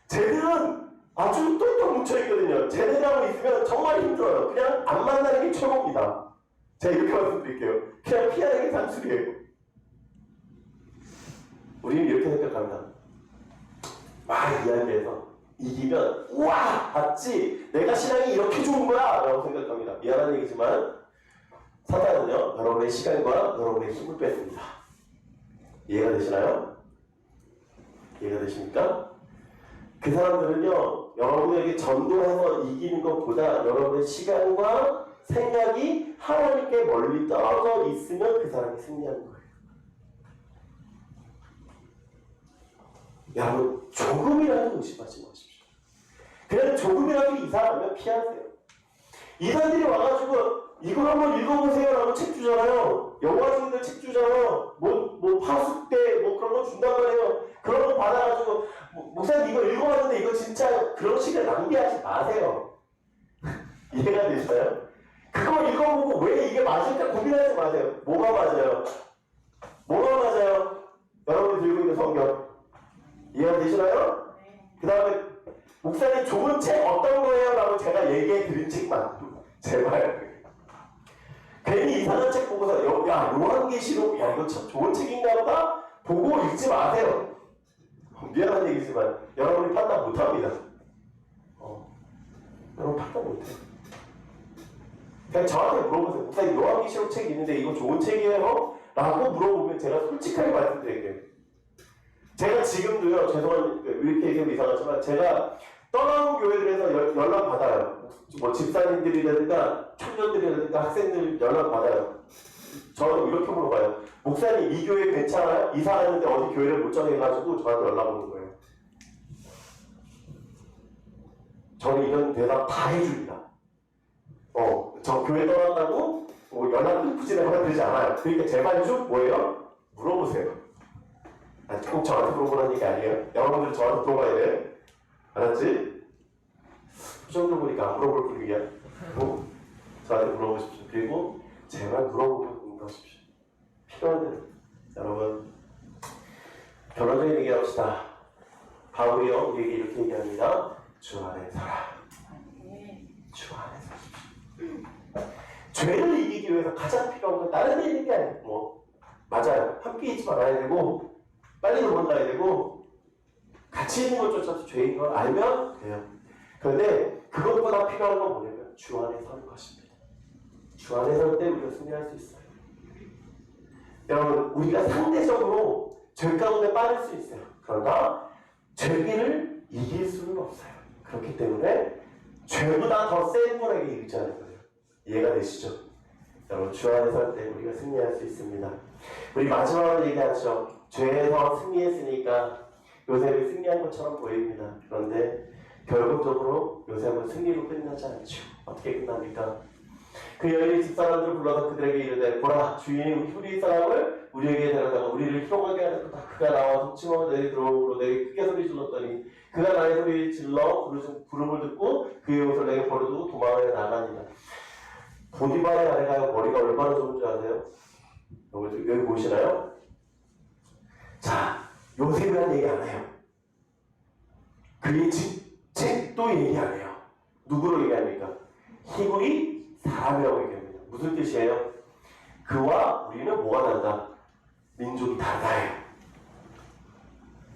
쟤들은 아주 똘똘 뭉쳐있거든요. 쟤네들하고 있으면 정말 힘들어요. 그냥 안 만나는 게 최고입니다. 제가 이렇게 말씀드릴게요. 그냥 피하는 게 단술이에요. 우리는 이렇게 생각합니다. 막 이야기해서 이기면 우와! 봤지? 내가 신앙이 이렇게 좋은 거야! 라고 생각합니다. 미안한 얘기지만 사단은요, 여러분의 시간과 여러분의 힘을 뺐습니다. 이해가 되시나요? 이해가 되십니까? 그 사람들은요, 여러분에게 전도해서 이기는 것보다 여러분의 시간과 생각이 하나님께 멀리 떨어져 있으면 그 사람이 승리하는 거예요. 여러분, 조금이라도 의심하지 마십시오. 그냥 조금이라도 이상하면 피하세요. 이사들이 와가지고 이거 한번 읽어보세요라고 책 주잖아요. 영화중들 책 주잖아요. 뭐 파숙대 뭐 그런 거 준단 말이에요. 그런 거 받아가지고 목사님 이거 읽어봤는데 이거 진짜 그런 시간 낭비하지 마세요. 이해가 되시나요? 그거 읽어보고 왜 이게 맞을까 고민하지 마세요. 뭐가 맞아요? 뭐가 맞아요? 여러분이 들고 있는 성경 이해가 되시나요? 그 다음에 목사님 좋은 책 어떤 거예요? 라고 제가 얘기해 드린 책만 제발 괜히 이상한 책 보고서 야 요한계시록 야 이거 참 좋은 책인가 보다 보고 읽지 마세요. 미안한 얘기지만 여러분이 판단 못합니다. 여러분 판단 못해요. 그냥 저한테 물어보세요. 목사님 요한계시록 책 있는데 이거 좋은 책이에요? 라고 물어보면 제가 솔직하게 말씀드릴게요. 제가 지금도요, 죄송한, 이렇게 얘기하면 이상하지만, 제가 떠나온 교회들에서 연락 받아요. 뭐 집사님들이라든가, 청년들이라든가, 학생들 연락 받아요. 저는 이렇게 물어봐요. 목사님, 이 교회 괜찮아요? 이사하는데 어디 교회를 못 정해가지고 저한테 연락 오는 거예요. 저는 이런 대답 다 해줍니다. 저 교회 떠난다고 뭐 연락 끊기지는 허락되지 않아요. 그러니까 제발 좀 뭐예요? 물어보세요. 아니, 꼭 저한테 물어보라는 얘기 아니에요. 여러분들 저한테 물어봐야 돼. 알았지? 표정도 보니까 안 물어볼 분위기야. 저한테 물어보십시오. 그리고 제발 물어보고 공부하십시오. 필요한 대로. 여러분, 결론적인 얘기합시다. 바울이요, 우리에게 이렇게 얘기합니다. 주 안에 서라. 주 안에 서십시오. 죄를 이기기 위해서 가장 필요한 건 다른 데 있는 게 아니고, 맞아요. 함께 있지 말아야 되고, 빨리 도망가야 되고, 같이 있는 것조차도 죄인 걸 알면 돼요. 그런데 그것보다 필요한 건 뭐냐면 주 안에 서는 것입니다. 주 안에 설 때 우리가 승리할 수 있어요. 여러분, 우리가 상대적으로 죄 가운데 빠질 수 있어요. 그러나 죄를 이길 수는 없어요. 그렇기 때문에 죄보다 더 센 분에게 이기자는 거예요. 이해가 되시죠? 여러분, 주 안에 설 때 우리가 승리할 수 있습니다. 우리 마지막으로 얘기하죠. 죄에서 승리했으니까 요셉이 승리한 것처럼 보입니다. 그런데 결국적으로 요셉은 승리로 끝나지 않죠. 어떻게 끝납니까? 그 여인이 집사람들을 불러서 그들에게 이르되 보라, 주인이 우리 사람을 우리에게 데려다가 우리를 희롱하게 하였다. 그가 나와 독침하고 내게 들어오므로 내게 크게 소리 질렀더니 그가 나의 소리 질러 부름을 듣고 그의 옷을 내게 버려두고 도망하여 나가니라. 보디발의 아내가 머리가 얼마나 좋은 줄 아세요? 여기 보이시나요? 자, 요셉이라는 얘기 안 해요. 그의 직책도 얘기 안 해요. 누구로 얘기합니까? 히브리 사람이라고 얘기합니다. 무슨 뜻이에요? 그와 우리는 뭐가 다르다? 민족이 다르다예요.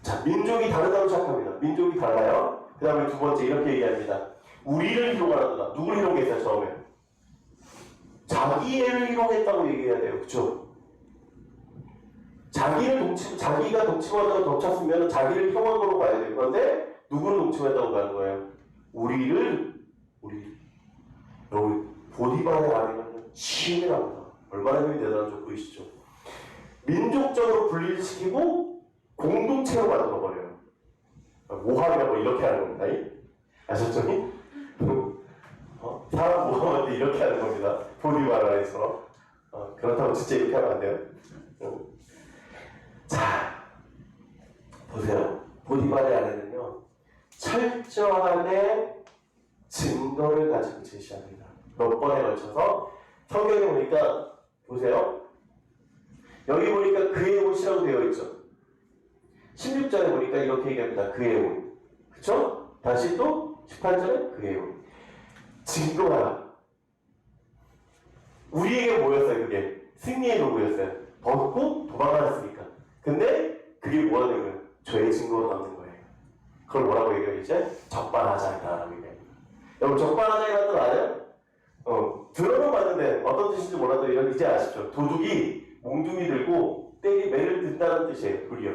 자, 민족이 다르다고 시작합니다. 민족이 달라요. 그 다음에 두 번째 이렇게 얘기합니다. 우리를 희롱하는다. 누구를 희롱했어요, 처음에? 자기를 희롱했다고 얘기해야 돼요. 그쵸? 자기가 동침하다가 덮쳤으면 자기를 혐오한 걸로 봐야 돼요. 그런데 누구를 동침했다고 하는 거예요? 우리를. 여러분, 보디발의 아내는 시인이랍니다. 얼마나 힘이 대단한지 보이시죠? 민족적으로 분리시키고 공동체로 만들어버려요. 모함이라고 뭐 이렇게 하는 겁니다. 아셨죠? 사람 모함한테 이렇게 하는 겁니다. 보디발 안에서. 그렇다고 진짜 이렇게 하면 안 돼요. 자, 보세요. 보디발의 아내는요, 철저하게 증거를 가지고 제시합니다. 몇 번에 걸쳐서 성경에 보니까 보세요. 여기 보니까 그의 옷이라고 되어 있죠. 16절에 보니까 이렇게 얘기합니다. 그의 옷. 그쵸? 다시 또 18절에 그의 옷. 증거가 우리에게 뭐였어요? 그게 승리의 도구였어요. 벗고 도망가놨으니까. 근데 그게 뭐가 되는 거예요? 죄의 증거로 남는 거예요. 그걸 뭐라고 얘기하겠지? 적반하장이다라고 얘기합니다. 여러분, 적반하장이라는 뜻 알아요? 들어는 봤는데 어떤 뜻인지 몰라도 이제 아시죠? 도둑이 몽둥이 들고 매를 든다는 뜻이에요. 도리어.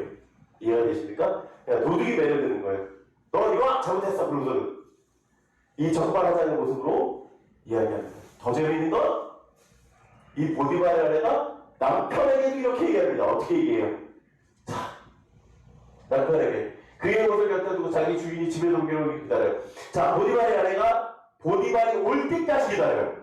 이해가 되십니까? 도둑이 매를 드는 거예요. 너 이거 잘못했어. 그러고서는 이 적반하장의 모습으로 이야기합니다. 더 재미있는 건 이 보디발의 아내가 남편에게도 이렇게 얘기합니다. 어떻게 얘기해요? 자, 남편에게 그의 옷을 갖다 두고 자기 주인이 집에 동기를 기다려요. 자, 보디발의 아내가 보디발이 올 때까지 기다려요.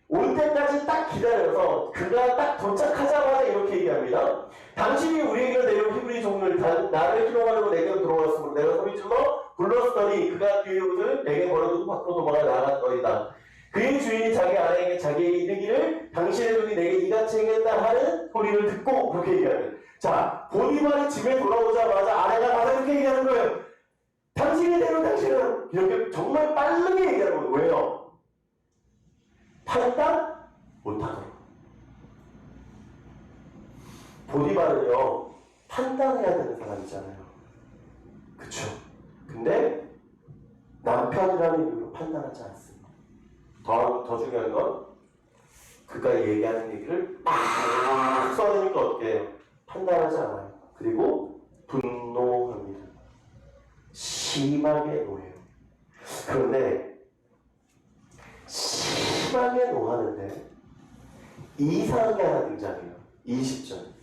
올 때까지 딱 기다려서 그가 딱 도착하자마자 이렇게 얘기합니다. 당신이 우리에게 내려온 히브리 종을 나를 희롱하려고 내게 들어왔으므로 내가 소리질러 불렀더니 그가 그의 옷을 내게 버려두고 밖으로 도망가 나갔더이다. 그의 주인이 자기 아내에게 자기에게 이르기를 당신의 종이 내게 이같이 행했다 하는 소리를 듣고 그렇게 얘기합니다. 자, 보디발이 집에 돌아오자마자 아내가 가서 이렇게 얘기하는 거예요. 당신이 내려온 당신은 이렇게 정말 빠르게 얘기하는 거예요. 왜요? 판단 못하도록. 보디발은요, 판단해야 되는 사람이잖아요. 그쵸? 근데 남편이라는 이유로 판단하지 않습니다. 더 중요한 건 그가 얘기하는 얘기를 막 써내니까 어떻게 해요? 판단하지 않아요. 그리고 분노합니다. 심하게 노해요. 그런데 심하게 노하는데 이상한 게 하나 등장해요. 20절.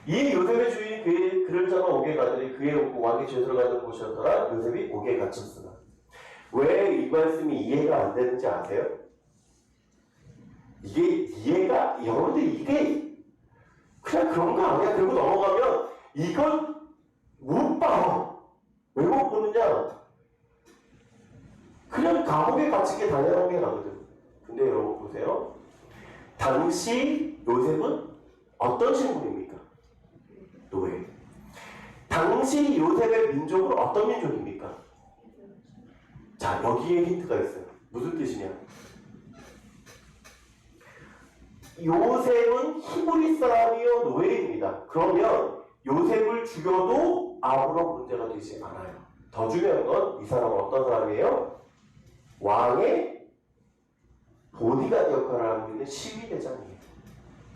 이 요셉의 주인이 그를 잡아 옥에 가더니 그의 왕의 죄수로 가는 곳이었더라. 요셉이 옥에 갇혔으나. 왜 이 말씀이 이해가 안 되는지 아세요? 여러분들 이게 그냥 그런 거 아니야? 그리고 넘어가면 이건 못 봐. 왜 못 보느냐? 그냥 감옥에 갇히게 당연한 게 나거든. 근데 여러분 보세요. 당시 요셉은 어떤 신분입니까? 노예. 당시 요셉의 민족은 어떤 민족입니까? 자, 여기에 힌트가 있어요. 무슨 뜻이냐? 요셉은 히브리 사람이요 노예입니다. 그러면 요셉을 죽여도 아무런 문제가 되지 않아요. 더 중요한 건 이 사람은 어떤 사람이에요? 왕의 보디가드 역할을 하고 있는 시위대장이에요.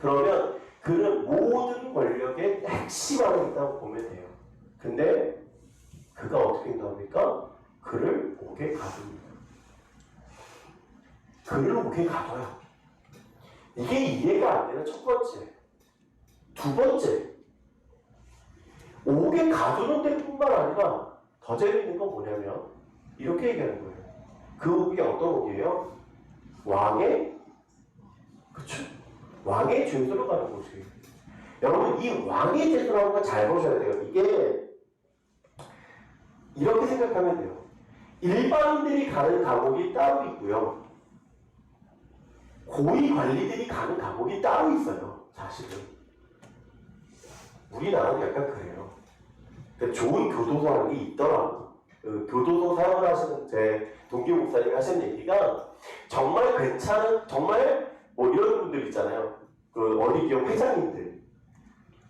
그러면 그는 모든 권력의 핵심 안에 있다고 보면 돼요. 근데 그가 어떻게 나옵니까? 그를 옥에 가둡니다. 그를 옥에 가둬요. 이게 이해가 안 되는 첫 번째. 두 번째. 옥에 가두는 데뿐만 아니라 더 재밌는 건 뭐냐면 이렇게 얘기하는 거예요. 그 옥이 어떤 옥이에요? 왕의 죄수로 가는 곳이에요. 여러분 이 왕의 죄수라는 걸 잘 보셔야 돼요. 이게 이렇게 생각하면 돼요. 일반인들이 가는 감옥이 따로 있고요. 고위 관리들이 가는 감옥이 따로 있어요. 사실은. 우리나라도 약간 그래요. 그러니까 좋은 교도소라는 게 있더라고. 그 교도소 사용을 하시는 제 동기 목사님이 하신 얘기가 정말 괜찮은, 정말 뭐 이런 분들 있잖아요. 그 어디 기업 회장님들.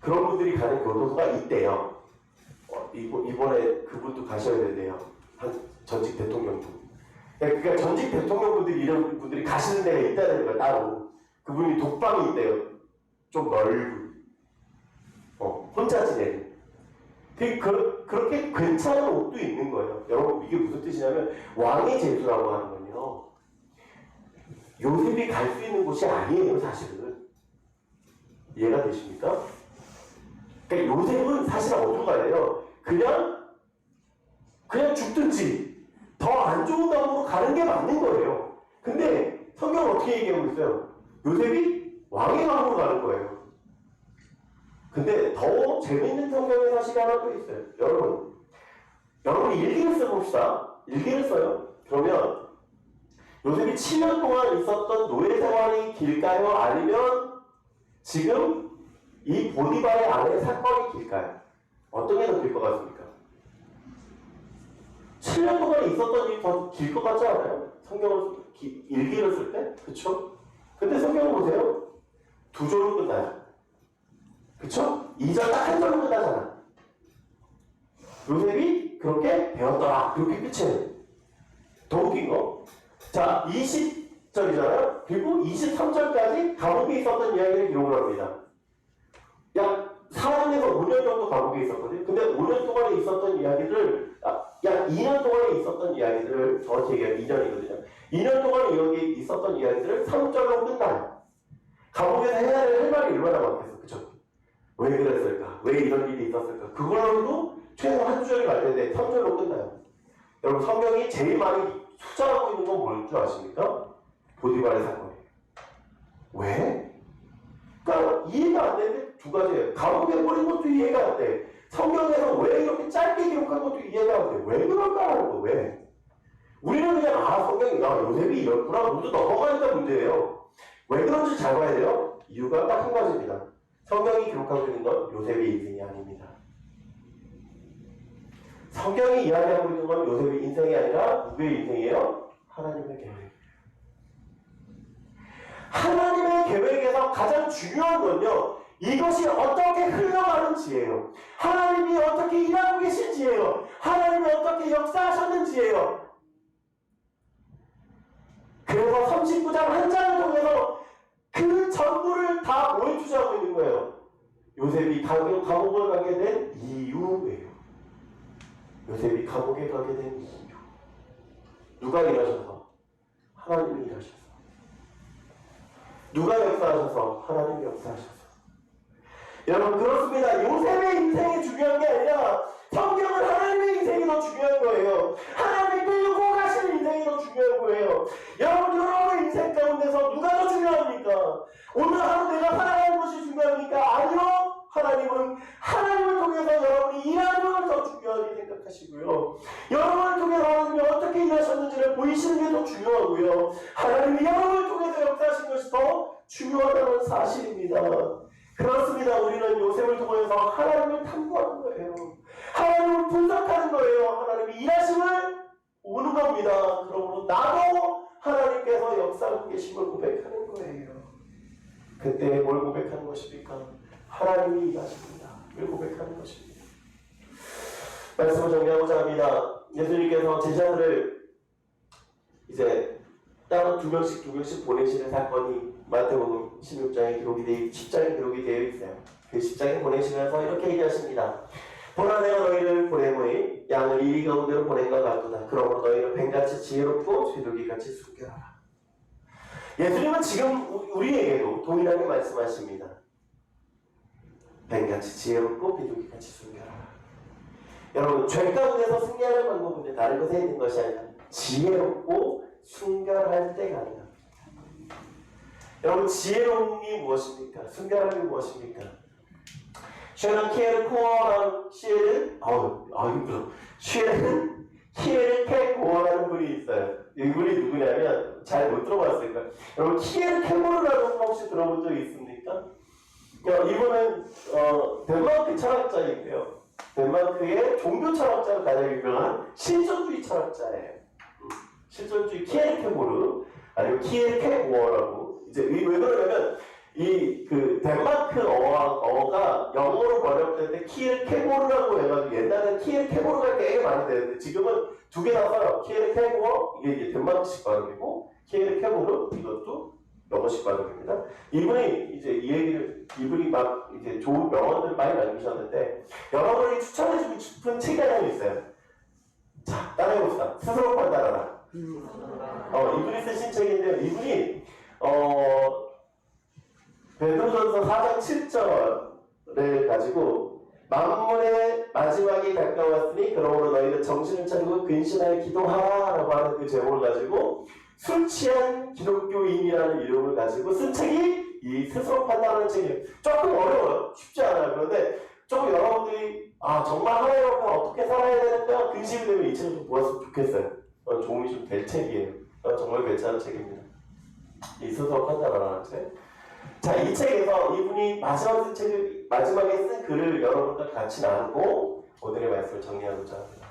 그런 분들이 가는 교도소가 있대요. 이번에 그분도 가셔야 된대요. 한 전직 대통령도. 그러니까 전직 대통령분들이 이런 분들이 가시는 데가 있다는 거예요. 따로. 그분이 독방이 있대요. 좀 넓은. 혼자 지내는. 그렇게 괜찮은 옷도 있는 거예요. 여러분 이게 무슨 뜻이냐면 왕의 제수라고 하는 건요. 요셉이 갈 수 있는 곳이 아니에요. 사실은. 이해가 되십니까? 그러니까 요셉은 사실 어디로 가야 돼요? 그냥 죽든지 더 안 좋은 방법으로 가는 게 맞는 거예요. 근데 성경은 어떻게 얘기하고 있어요? 요셉이 왕의 방으로 가는 거예요. 근데 더 재밌는 성경의 사실이 하나 또 있어요. 여러분이 일기를 써봅시다. 일기를 써요. 그러면 요셉이 7년 동안 있었던 노예 생활이 길까요? 아니면 지금 이 보디발의 아내의 사건이 길까요? 어떤 게 더 길 것 같습니까? 7년 동안 있었던 일이 더 길 것 같지 않아요? 일기를 쓸 때? 그쵸? 근데 성경을 보세요. 2절로 끝나요. 그쵸? 2절 딱 한 절로 끝나잖아. 요셉이 그렇게 배웠더라. 그렇게 끝이에요. 더 웃긴 거. 자, 20절이잖아요. 그리고 23절까지 감옥에 있었던 이야기를 기록을 합니다. 약 4년에서 5년 정도 감옥에 있었거든요. 근데 5년 동안에 있었던 이야기를, 약 2년 동안에 있었던 이야기들을, 정확히 얘기하면 2년이거든요. 2년 동안에 여기 있었던 이야기들을 3절로 끝나요. 감옥에서 해야 할 말이 얼마나 많겠어. 그쵸? 왜 그랬을까? 왜 이런 일이 있었을까? 그걸로도 최소 한 주절이 갈 텐데 3절로 끝나요. 여러분 성경이 제일 많이 수정하고 있는 건 뭘 줄 아십니까? 보디발의 사건이에요. 왜? 그러니까 이해가 안 되는데 두 가지예요. 감옥에 버린 것도 이해가 안 돼. 성경에서 왜 이렇게 짧게 기록한 것도 이해가 안 돼. 왜 그럴까라는 거. 왜? 우리는 그냥 성경이 요셉이 이렇구나 모두 넘어가니까 문제예요. 왜 그런지 잘 봐야 돼요. 이유가 딱 한 가지입니다. 성경이 기록하고 있는 건 요셉의 인생이 아닙니다. 성경이 이야기하고 있는 건 요셉의 인생이 아니라 누구의 인생이에요? 하나님의 계획. 하나님의 계획에서 가장 중요한 건요. 이것이 어떻게 흘러가는지예요. 하나님이 어떻게 일하고 계신지예요. 하나님이 어떻게 역사하셨는지예요. 그래서 39장 한 장을 통해서 요셉이 감옥을 가게 된 이유예요. 요셉이 감옥에 가게 된 이유. 누가 일하셔서? 하나님이 일하셔서. 누가 역사하셔서? 하나님이 역사하셔서. 여러분 그렇습니다. 요셉의 인생이 중요한 게 아니라 성경은 하나님의 인생이 더 중요한 거예요. 하나님이 끌고 가시는 인생이 더 중요한 거예요. 여러분의 인생 가운데서 누가 더 중요합니까? 오늘 하루 내가 살아가는 것이 중요합니까? 아니요. 하나님을 통해서 여러분이 일하는 걸 더 중요하게 생각하시고요. 여러분을 통해서 하나님이 어떻게 일하셨는지를 보이시는 게 더 중요하고요. 하나님이 여러분을 통해서 역사하신 것이 더 중요하다는 사실입니다. 그렇습니다. 우리는 요셉을 통해서 하나님을 탐구하는 거예요. 하나님을 분석하는 거예요. 하나님이 일하심을 보는 겁니다. 그러므로 나도 하나님께서 역사하고 계심을 고백하는 거예요. 그때 뭘 고백하는 것입니까? 하나님이 일하십니다. 을 고백하는 것입니다. 말씀을 정리하고자 합니다. 예수님께서 제자들을 이제 따로 두 명씩 보내시는 사건이 마태복음 16장에 10장에 기록이 되어 있어요. 그 10장에 보내시면서 이렇게 얘기하십니다. 보라 내가 너희를 보내보니 양을 이리 가운데로 보낸 것 같도다. 그러므로 너희는 뱀같이 지혜롭고 비둘기같이 순결하라. 예수님은 지금 우리에게도 동일하게 말씀하십니다. 뱀같이 지혜롭고 비둘기같이 순결하라. 여러분 죄 가운데서 승리하는 방법은 다른 것에 있는 것이 아니라 지혜롭고 순결할 때 가능합니다. 여러분 지혜로움이 무엇입니까? 순결함이 무엇입니까? 쉐는 키에르 코어라는 쉐는 키에르 케코어라는 분이 있어요. 이분이 누구냐면 잘 못 들어봤을 거예요. 여러분 키에르 케코르라는 분 혹시 들어본 적 있습니까? 이분은 덴마크 철학자이고요. 덴마크의 종교 철학자로 가장 유명한 실존주의 철학자예요. 실존주의 키에르 케고르 아니면 키에르 케고어라고 이제 왜 그러냐면 그 덴마크 어가 영어로 번역될 때 키에르 케고르라고 해가지고 옛날에는 키에르 케고르가 꽤 많이 되는데 지금은 두 개 다 써요. 키에르 케고어 이게 대만식 발음이고 키에르 케고르 이것도 영어식 발음입니다. 이분이 막 이제 좋은 명언들 많이 남기셨는데 여러분이 추천해주고 싶은 책이 하나 있어요. 자, 따라해봅시다. 스스로 판단하라. 이분이 쓰신 책인데요. 이분이 베드로전서 4장 7절을 가지고 만물의 마지막이 가까웠으니 그러므로 너희는 정신을 차리고 근신하여 기도하라고 하는 그 제목을 가지고 술 취한 기독교인이라는 이름을 가지고 쓴 책이 이 스스로 판단하는 책이에요. 조금 어려워요. 쉽지 않아요. 그런데 좀 여러분들이 정말 하나님 앞에 어떻게 살아야 되는가 근심이 되면 이 책을 좀 보았으면 좋겠어요. 도움이 좀 될 책이에요. 정말 괜찮은 책입니다. 이 스스로 판단하는 책. 자, 이 책에서 이분이 마지막에 쓴 글을 여러분과 같이 나누고 오늘의 말씀을 정리하고자 합니다.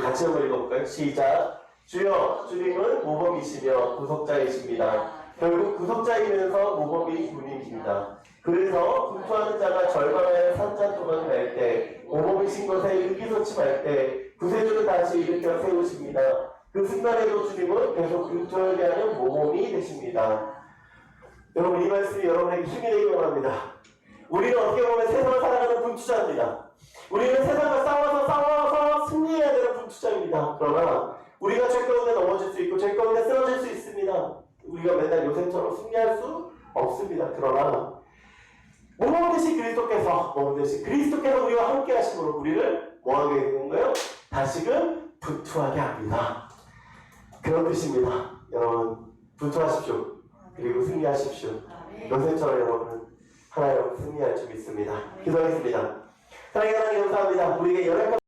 같이 한번 읽어볼까요? 시작! 주여, 주님은 모범이시며 구속자이십니다. 결국 구속자이면서 모범이 주님입니다. 그래서 분투하는 자가 절망하여 산자토막이 날 때, 모범이신 것에 의기소침할 때 구세주를 다시 일으켜 세우십니다. 그 순간에도 주님은 계속 분투하게 하는 모범이 되십니다. 여러분 이 말씀이 여러분에게 힘이 되기 원합니다. 우리는 어떻게 보면 세상을 살아가는 분투자입니다. 우리는 세상과 싸워서 승리해야 되는 분투자입니다. 그러나 우리가 죄 가운데 넘어질 수 있고 죄 가운데 쓰러질 수 있습니다. 우리가 맨날 요셉처럼 승리할 수 없습니다. 그러나 모범되신 그리스도께서 우리와 함께 하심으로 우리를 뭐하게 되는 거예요? 다시금 분투하게 합니다. 그런 뜻입니다. 여러분 분투하십시오. 그리고 승리하십시오. 요셉처럼 여러분은 하나님 승리할 줄 믿습니다. 기도하겠습니다. 사랑하는 하나님 감사합니다. 우리에게 연약한